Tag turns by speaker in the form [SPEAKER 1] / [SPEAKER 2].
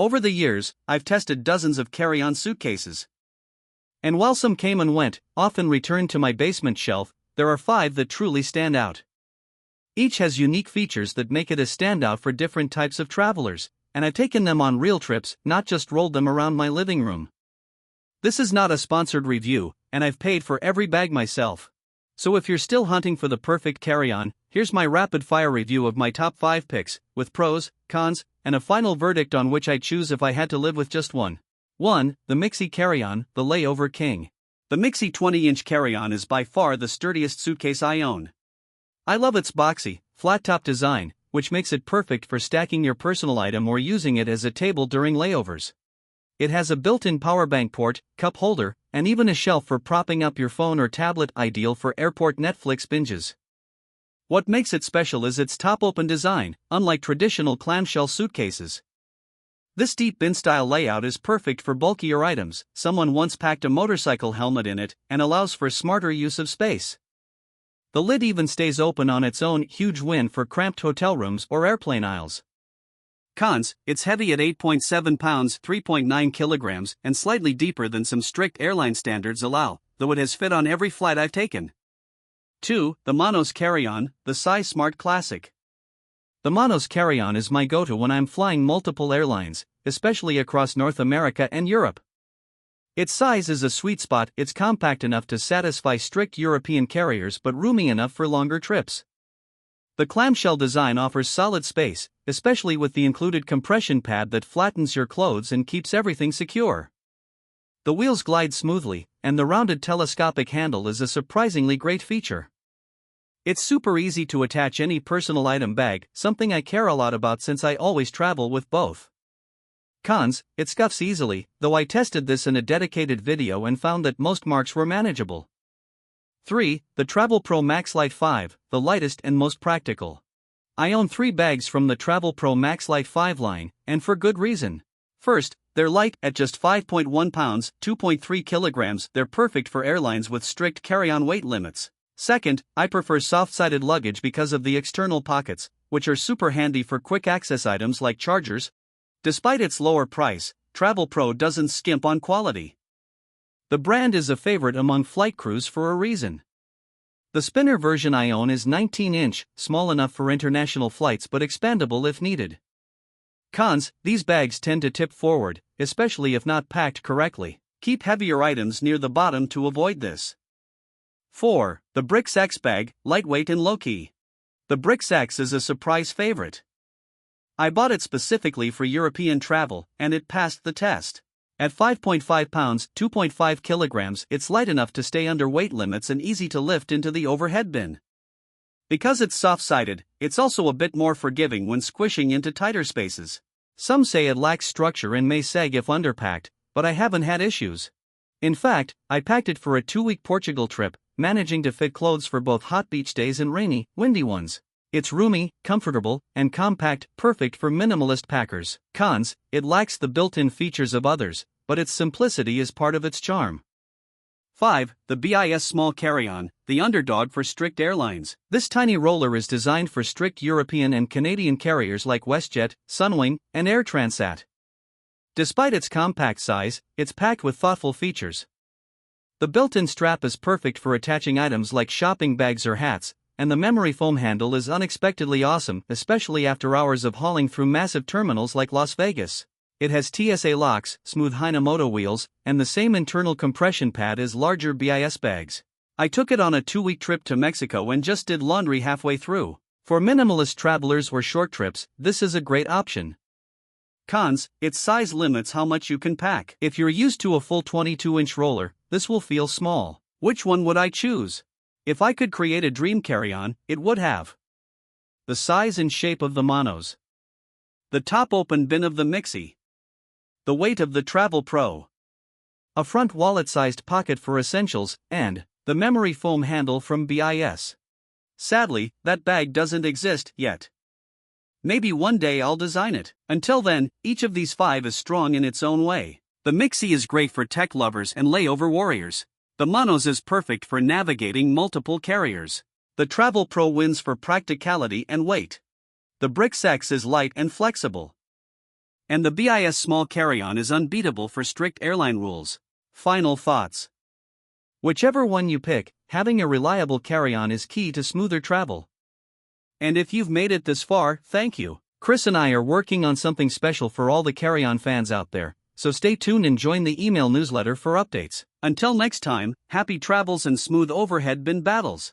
[SPEAKER 1] Over the years, I've tested dozens of carry-on suitcases. And while some came and went, often returned to my basement shelf, there are 5 that truly stand out. Each has unique features that make it a standout for different types of travelers, and I've taken them on real trips, not just rolled them around my living room. This is not a sponsored review, and I've paid for every bag myself. So if you're still hunting for the perfect carry-on, here's my rapid-fire review of my top 5 picks, with pros, cons, and a final verdict on which I'd choose if I had to live with just one. 1. The Mixie Carry-On, the Layover King. The Mixie 20-inch carry-on is by far the sturdiest suitcase I own. I love its boxy, flat-top design, which makes it perfect for stacking your personal item or using it as a table during layovers. It has a built-in power bank port, cup holder, and even a shelf for propping up your phone or tablet, ideal for airport Netflix binges. What makes it special is its top-open design, unlike traditional clamshell suitcases. This deep bin-style layout is perfect for bulkier items. Someone once packed a motorcycle helmet in it, and allows for smarter use of space. The lid even stays open on its own, huge win for cramped hotel rooms or airplane aisles. Cons: it's heavy at 8.7 pounds, 3.9 kilograms, and slightly deeper than some strict airline standards allow, though it has fit on every flight I've taken. 2. The Monos Carry-On, the Size Smart Classic. The Monos Carry-On is my go-to when I'm flying multiple airlines, especially across North America and Europe. Its size is a sweet spot. It's compact enough to satisfy strict European carriers but roomy enough for longer trips. The clamshell design offers solid space, especially with the included compression pad that flattens your clothes and keeps everything secure. The wheels glide smoothly, and the rounded telescopic handle is a surprisingly great feature. It's super easy to attach any personal item bag, something I care a lot about since I always travel with both. Cons: it scuffs easily, though I tested this in a dedicated video and found that most marks were manageable. 3. The Travelpro Maxlite 5, the lightest and most practical. I own 3 bags from the Travelpro Maxlite 5 line, and for good reason. First, they're light. At just 5.1 pounds, 2.3 kilograms, they're perfect for airlines with strict carry-on weight limits. Second, I prefer soft-sided luggage because of the external pockets, which are super handy for quick access items like chargers. Despite its lower price, Travelpro doesn't skimp on quality. The brand is a favorite among flight crews for a reason. The spinner version I own is 19-inch, small enough for international flights but expandable if needed. Cons: these bags tend to tip forward, especially if not packed correctly. Keep heavier items near the bottom to avoid this. 4. The Bric X Bag, lightweight and low-key. The Bric X is a surprise favorite. I bought it specifically for European travel, and it passed the test. At 5.5 pounds, 2.5 kilograms, it's light enough to stay under weight limits and easy to lift into the overhead bin. Because it's soft-sided, it's also a bit more forgiving when squishing into tighter spaces. Some say it lacks structure and may sag if underpacked, but I haven't had issues. In fact, I packed it for a 2-week Portugal trip, managing to fit clothes for both hot beach days and rainy, windy ones. It's roomy, comfortable, and compact, perfect for minimalist packers. Cons: it lacks the built-in features of others, but its simplicity is part of its charm. 5. The BIS Small Carry-On, the underdog for strict airlines. This tiny roller is designed for strict European and Canadian carriers like WestJet, Sunwing, and Air Transat. Despite its compact size, it's packed with thoughtful features. The built-in strap is perfect for attaching items like shopping bags or hats, and the memory foam handle is unexpectedly awesome, especially after hours of hauling through massive terminals like Las Vegas. It has TSA locks, smooth Hinomoto wheels, and the same internal compression pad as larger BIS bags. I took it on a 2-week trip to Mexico and just did laundry halfway through. For minimalist travelers or short trips, this is a great option. Cons: its size limits how much you can pack. If you're used to a full 22-inch roller, this will feel small. Which one would I choose? If I could create a dream carry-on, it would have the size and shape of the Monos, the top-open bin of the Mixie, the weight of the Travelpro, a front wallet-sized pocket for essentials, and the memory foam handle from BIS. Sadly, that bag doesn't exist yet. Maybe one day I'll design it. Until then, each of these 5 is strong in its own way. The Mixie is great for tech lovers and layover warriors. The Monos is perfect for navigating multiple carriers. The Travelpro wins for practicality and weight. The Bric X is light and flexible. And the BIS small carry-on is unbeatable for strict airline rules. Final thoughts. Whichever one you pick, having a reliable carry-on is key to smoother travel. And if you've made it this far, thank you. Chris and I are working on something special for all the carry-on fans out there, so stay tuned and join the email newsletter for updates. Until next time, happy travels and smooth overhead bin battles.